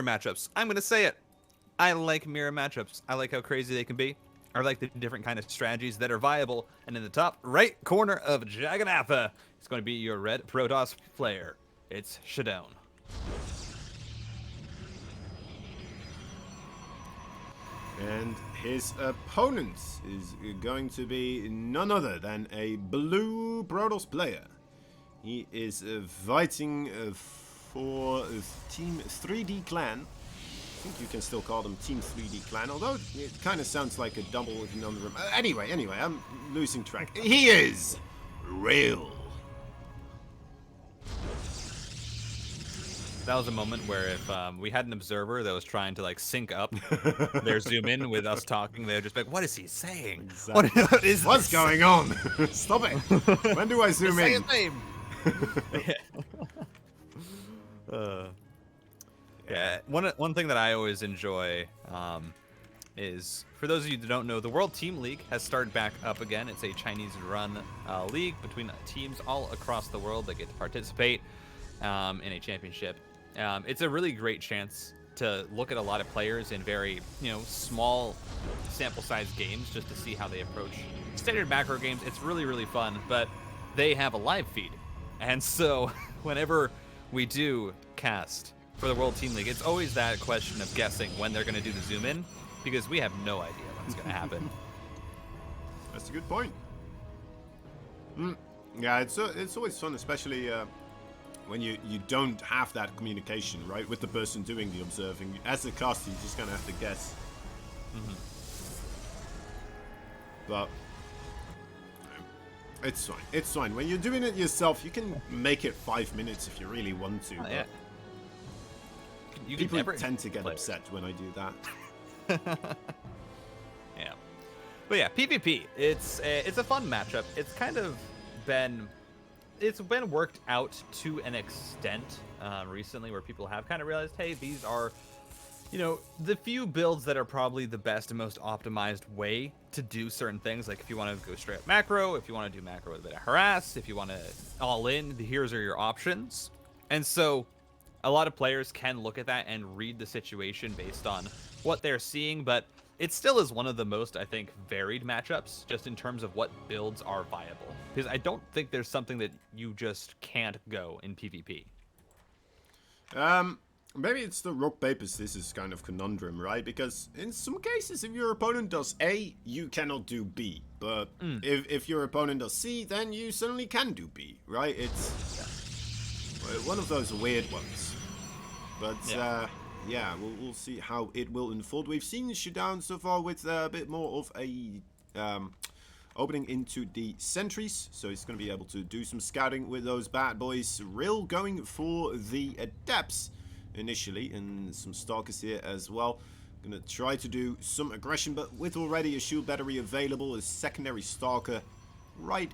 matchups. I'm going to say it. I like mirror matchups. I like how crazy they can be. I like the different kind of strategies that are viable. And in the top right corner of Jaganappa, it's going to be your red Protoss player. It's ShaDoWn. And his opponent is going to be none other than a blue Protoss player. He is fighting for Team 3D Clan. I think you can still call them Team 3D Clan, although it kind of sounds like a double conundrum. Anyway, I'm losing track. He is Rail. That was a moment where if we had an observer that was trying to like sync up their zoom in with us talking, they would just be like, "What is he saying? Exactly. What is What's this? going on? Stop it! When do I zoom in?" Yeah. One thing that I always enjoy is, for those of you that don't know, the World Team League has started back up again. It's a Chinese-run league between teams all across the world that get to participate in a championship. It's a really great chance to look at a lot of players in very, small sample size games just to see how they approach standard macro games. It's really, really fun, but they have a live feed. And so whenever we do cast for the World Team League, it's always that question of guessing when they're going to do the zoom in, because we have no idea when it's going to happen. That's a good point. Yeah, it's always fun, especially when you don't have that communication, right, with the person doing the observing. As a caster, you just kind of have to guess. But it's fine. It's fine. When you're doing it yourself, you can make it 5 minutes if you really want to. Yeah. People tend to get upset when I do that. Yeah. But yeah, PvP. It's a fun matchup. It's kind of been worked out to an extent recently, where people have kind of realized, hey, these are, the few builds that are probably the best and most optimized way to do certain things. Like if you want to go straight up macro, if you want to do macro with a bit of harass, if you want to all in, here's are your options. And so a lot of players can look at that and read the situation based on what they're seeing, but it still is one of the most, I think, varied matchups, just in terms of what builds are viable. Because I don't think there's something that you just can't go in PvP. Maybe it's the rock, paper, scissors kind of conundrum, right? Because in some cases, if your opponent does A, you cannot do B. But if your opponent does C, then you suddenly can do B, right? It's one of those weird ones. But yeah, we'll see how it will unfold. We've seen ShaDoWn so far with a bit more of a opening into the sentries, so he's going to be able to do some scouting with those bad boys. Rill going for the adepts initially, and some stalkers here as well. Going to try to do some aggression, but with already a shield battery available, a secondary stalker right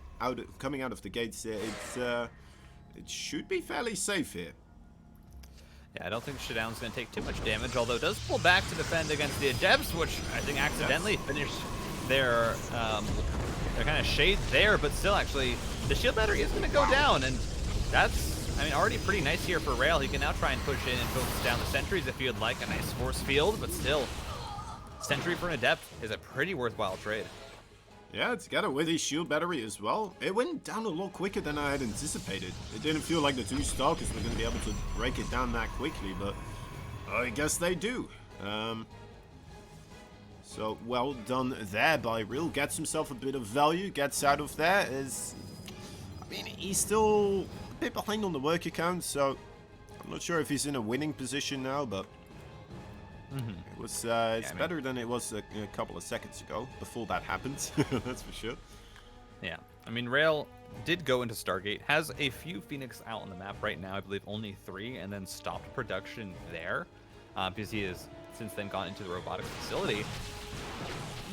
coming out of the gates here, it should be fairly safe here. Yeah, I don't think ShaDoWn's going to take too much damage, although it does pull back to defend against the Adepts, which I think accidentally finished their kind of shade there, but still, actually, the shield battery is going to go down, and that's, already pretty nice here for Rail. He can now try and push in and focus down the sentries if he would like a nice force field, but still, sentry for an Adept is a pretty worthwhile trade. Yeah, together with his shield battery as well. It went down a lot quicker than I had anticipated. It didn't feel like the two stalkers were going to be able to break it down that quickly, but I guess they do. So well done there by Rill. Gets himself a bit of value, gets out of there. He's still a bit behind on the work account, so I'm not sure if he's in a winning position now, but it was it's better than it was a couple of seconds ago, before that happened. That's for sure. Yeah, Rail did go into Stargate, has a few Phoenix out on the map right now, I believe only 3, and then stopped production there, because he has since then gone into the robotics facility.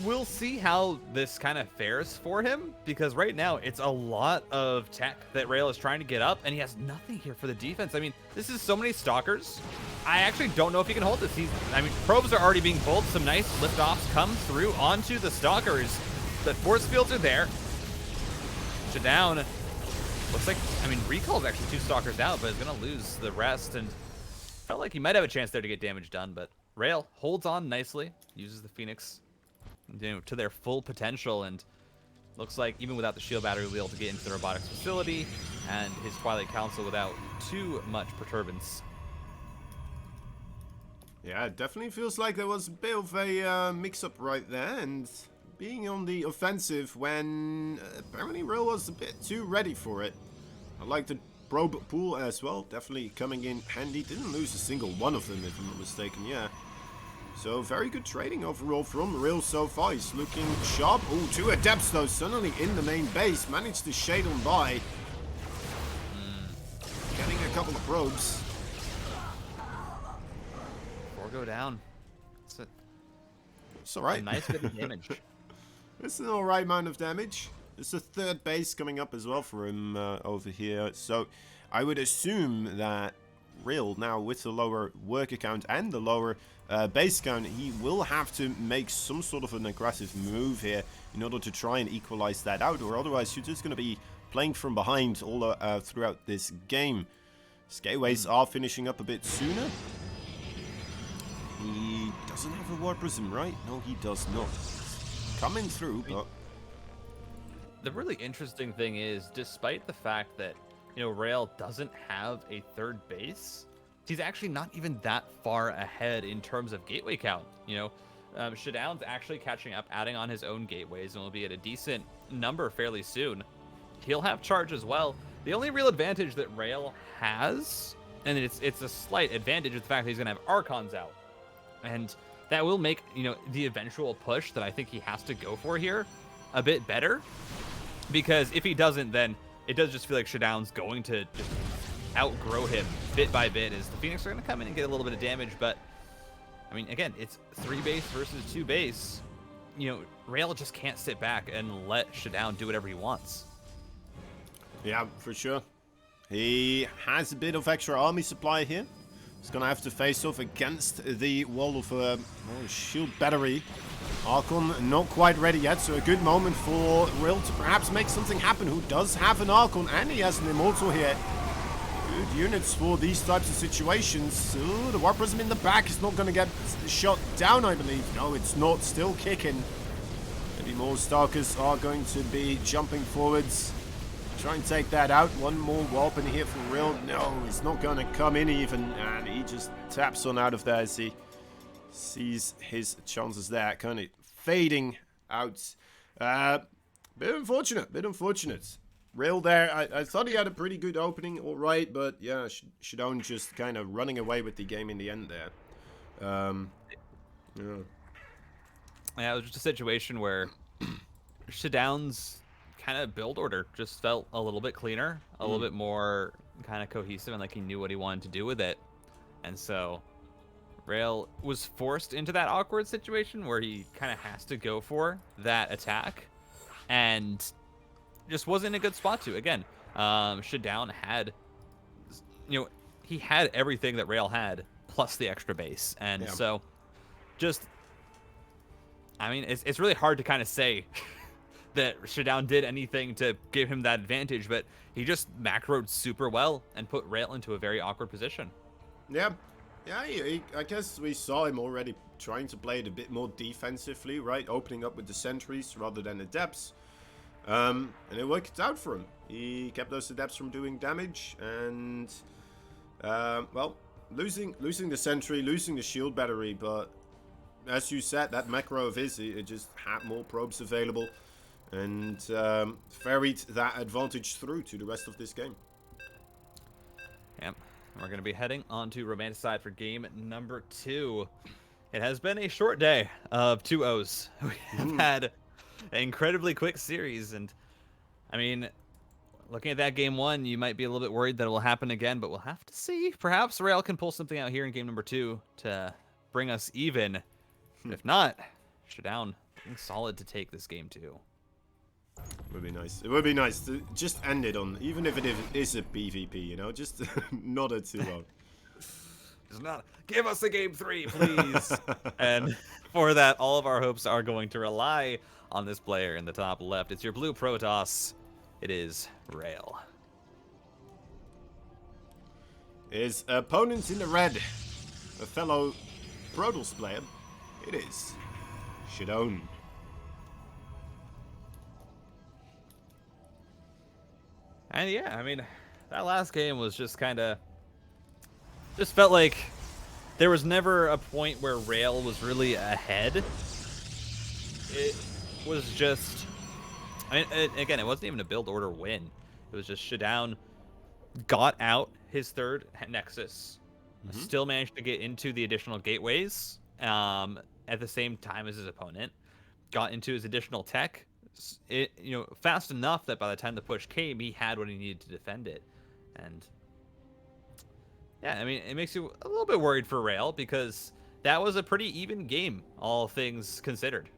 We'll see how this kind of fares for him, because right now it's a lot of tech that Rail is trying to get up, and he has nothing here for the defense. This is so many stalkers. I actually don't know if he can hold this. Probes are already being pulled. Some nice liftoffs come through onto the stalkers. The force fields are there. ShaDoWn looks like, Recall's actually 2 stalkers out, but is going to lose the rest. And Felt like he might have a chance there to get damage done, but Rail holds on nicely, uses the Phoenix, you know, to their full potential, and looks like even without the shield battery, we'll be able to get into the robotics facility and his Twilight Council without too much perturbance. Yeah, it definitely feels like there was a bit of a mix-up right there, and being on the offensive when apparently Rail was a bit too ready for it. I like the probe pool as well, definitely coming in handy. Didn't lose a single one of them if I'm not mistaken, yeah. So very good trading overall from Rail so far. He's looking sharp. Oh, 2 Adepts though, suddenly in the main base. Managed to ShaDoWn by. Getting a couple of probes. 4 go down. It's alright. A nice bit of damage. It's an alright amount of damage. There's a 3rd base coming up as well for him over here. So I would assume that Rail now with the lower worker count and the lower base count, he will have to make some sort of an aggressive move here in order to try and equalize that out, or otherwise you're just going to be playing from behind all throughout this game. Gateways are finishing up a bit sooner. He doesn't have a War Prism, right? No, he does not. Coming through, but... The really interesting thing is, despite the fact that, you know, Rail doesn't have a 3rd base, he's actually not even that far ahead in terms of gateway count. You know, ShaDoWn's actually catching up, adding on his own gateways, and will be at a decent number fairly soon. He'll have charge as well. The only real advantage that Rail has, and it's a slight advantage, is the fact that he's going to have Archons out. And that will make, you know, the eventual push that I think he has to go for here a bit better. Because if he doesn't, then it does just feel like ShaDoWn's going to just outgrow him bit by bit, as the Phoenix are going to come in and get a little bit of damage. But, I mean, again, it's 3 base versus 2 base. You know, Rail just can't sit back and let ShaDoWn do whatever he wants. Yeah, for sure. He has a bit of extra army supply here. He's going to have to face off against the wall of shield battery. Archon not quite ready yet, so a good moment for Rail to perhaps make something happen. Who does have an Archon, and he has an Immortal here. Good units for these types of situations. Ooh, the War Prism in the back is not going to get shot down, I believe. No, it's not. Still kicking. Maybe more Stalkers are going to be jumping forwards. Try and take that out. One more warp in here for Rail. No, it's not going to come in even. And he just taps on out of there as he sees his chances there kind of fading out. Bit unfortunate. Rail there, I thought he had a pretty good opening, all right, but yeah, ShaDoWn just kind of running away with the game in the end there. Yeah, it was just a situation where ShaDoWn's kind of build order just felt a little bit cleaner, a little bit more kind of cohesive, and like he knew what he wanted to do with it. And so Rail was forced into that awkward situation where he kind of has to go for that attack, and just wasn't in a good spot to. Again, ShaDoWn had, you know, he had everything that Rail had plus the extra base, and so just, I mean, it's really hard to kind of say that ShaDoWn did anything to give him that advantage, but he just macroed super well and put Rail into a very awkward position. Yeah, I guess we saw him already trying to play it a bit more defensively, right? Opening up with the sentries rather than the Adepts. And it worked out for him. He kept those Adepts from doing damage, and well, losing the sentry, losing the shield battery, but as you said, that macro of his, it just had more probes available, and ferried that advantage through to the rest of this game. Yep. We're going to be heading on to Romanticide for game number 2. It has been a short day of 2-0s. We have had an incredibly quick series, and I mean, looking at that game 1, you might be a little bit worried that it will happen again, but we'll have to see. Perhaps Rail can pull something out here in game number 2 to bring us even. If not, ShaDoWn looking solid to take this game 2. It would be nice. It would be nice to just end it on, even if it is a PvP, you know, just not a 2-0. Just not, give us a game 3, please. And for that, all of our hopes are going to rely on this player in the top left. It's your blue Protoss. It is Rail. His opponent in the red, a fellow Protoss player, it is ShaDoWn. And yeah, I mean, that last game was just kind of, just felt like there was never a point where Rail was really ahead. It was just, I mean, again, it wasn't even a build order win. It was just ShaDoWn got out his third Nexus, still managed to get into the additional gateways at the same time as his opponent, got into his additional tech, fast enough that by the time the push came, he had what he needed to defend it. And yeah, I mean, it makes you a little bit worried for Rail because that was a pretty even game, all things considered.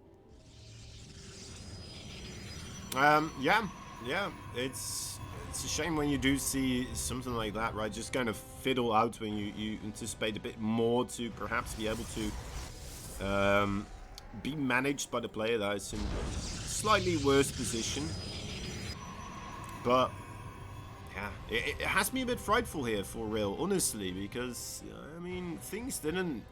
Yeah, it's a shame when you do see something like that, right? Just kind of fiddle out when you anticipate a bit more to perhaps be able to be managed by the player that is in a slightly worse position. But yeah, it has me a bit frightful here for Rail, honestly, because I mean, things didn't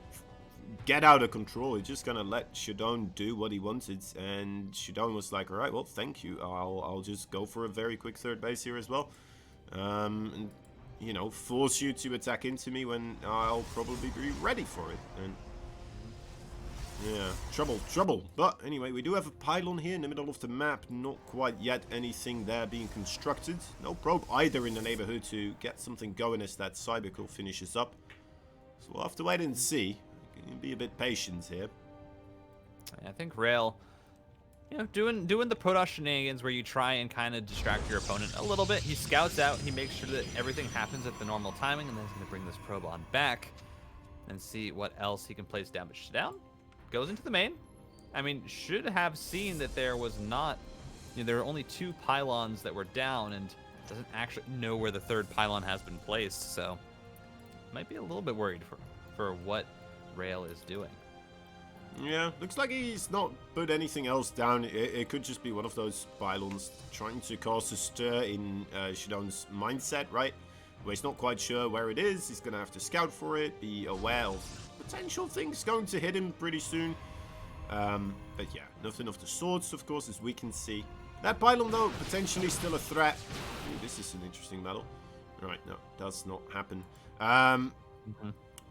get out of control. He just kind of let ShaDoWn do what he wanted, and ShaDoWn was like, all right, well, thank you. I'll just go for a very quick third base here as well, and you know, force you to attack into me when I'll probably be ready for it. And yeah, trouble. But anyway, we do have a pylon here in the middle of the map. Not quite yet anything there being constructed. No probe either in the neighborhood to get something going as that Cyberkill finishes up. So we'll have to wait and see. Be a bit patient here. I think Rail, doing the Protoss shenanigans where you try and kind of distract your opponent a little bit. He scouts out, he makes sure that everything happens at the normal timing, and then he's going to bring this probe on back and see what else he can place down. But ShaDoWn goes into the main. I mean, should have seen that there was not, there are only 2 pylons that were down, and doesn't actually know where the 3rd pylon has been placed. So might be a little bit worried for what Rail is doing. Yeah, looks like he's not put anything else down. It could just be one of those pylons trying to cause a stir in ShaDoWn's mindset, right? Where he's not quite sure where it is. He's going to have to scout for it, be aware of potential things going to hit him pretty soon. But yeah, nothing of the sorts, of course, as we can see. That pylon, though, potentially still a threat. Ooh, this is an interesting battle. Right, no, does not happen.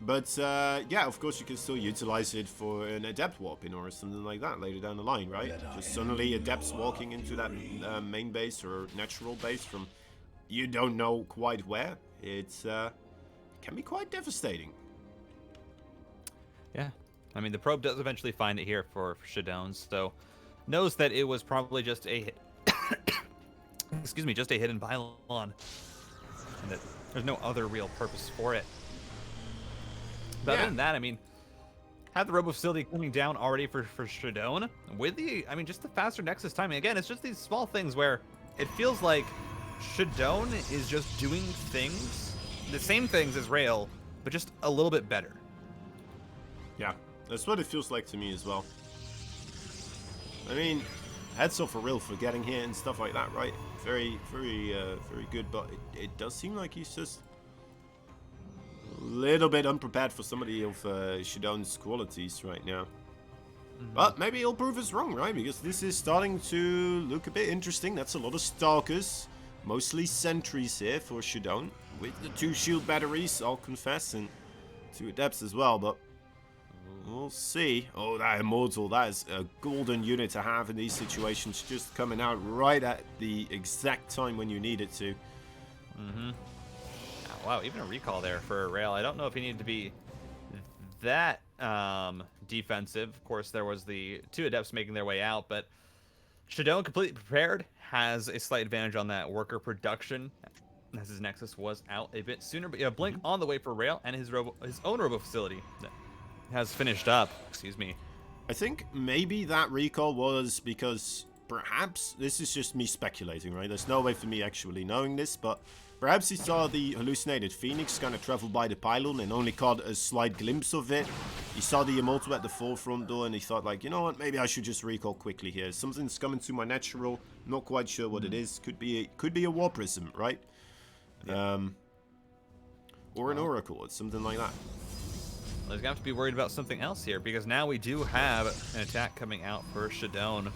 But yeah, of course you can still utilize it for an adept warping or something like that later down the line, right? Just suddenly adepts walking into that main base or natural base from you don't know quite where. It can be quite devastating. Yeah, I mean the probe does eventually find it here for ShaDoWn, so knows that it was probably just a excuse me, just a hidden pylon, and that there's no other real purpose for it. But other than that, I mean, had the robo facility coming down already for ShaDoWn with just the faster Nexus timing. Again, it's just these small things where it feels like ShaDoWn is just doing things, the same things as Rail, but just a little bit better. Yeah, that's what it feels like to me as well. I mean, heads off for Rail for getting here and stuff like that, right? Very good, but it does seem like he's just little bit unprepared for somebody of ShaDoWn's qualities right now. But maybe he'll prove us wrong, right? Because this is starting to look a bit interesting. That's a lot of Stalkers, mostly sentries here for ShaDoWn, with the 2 shield batteries, I'll confess, and 2 adepts as well, but we'll see. Oh, that Immortal, that is a golden unit to have in these situations, just coming out right at the exact time when you need it to. Wow, even a recall there for Rail. I don't know if he needed to be that defensive. Of course, there was the 2 adepts making their way out, but ShaDoWn completely prepared, has a slight advantage on that worker production, as his Nexus was out a bit sooner. But yeah, Blink on the way for Rail, and his own robo facility has finished up. Excuse me. I think maybe that recall was because perhaps, this is just me speculating, right? There's no way for me actually knowing this, but perhaps he saw the hallucinated Phoenix kind of travel by the pylon and only caught a slight glimpse of it. He saw the Immortal at the forefront door and he thought like, you know what, maybe I should just recall quickly here. Something's coming to my natural, not quite sure what it is. Could be a War Prism, right? Yeah. or an Oracle or something like that. Well, he's going to have to be worried about something else here, because now we do have an attack coming out for ShaDoWn.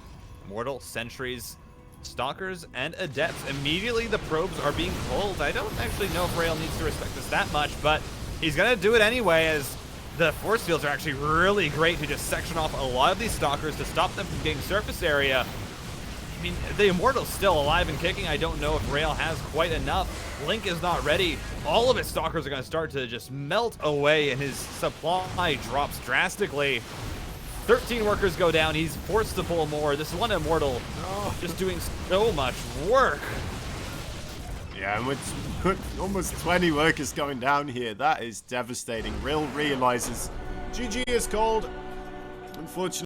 Immortal, Sentries, Stalkers, and Adepts. Immediately the probes are being pulled. I don't actually know if Rail needs to respect this that much, but he's going to do it anyway, as the force fields are actually really great to just section off a lot of these Stalkers to stop them from getting surface area. I mean, the Immortal's still alive and kicking. I don't know if Rail has quite enough. Link is not ready. All of his Stalkers are going to start to just melt away, and his supply drops drastically. 13 workers go down. He's forced to pull more. This one Immortal just doing so much work. Yeah, and with almost 20 workers going down here, that is devastating. Rail realizes GG is called. Unfortunately,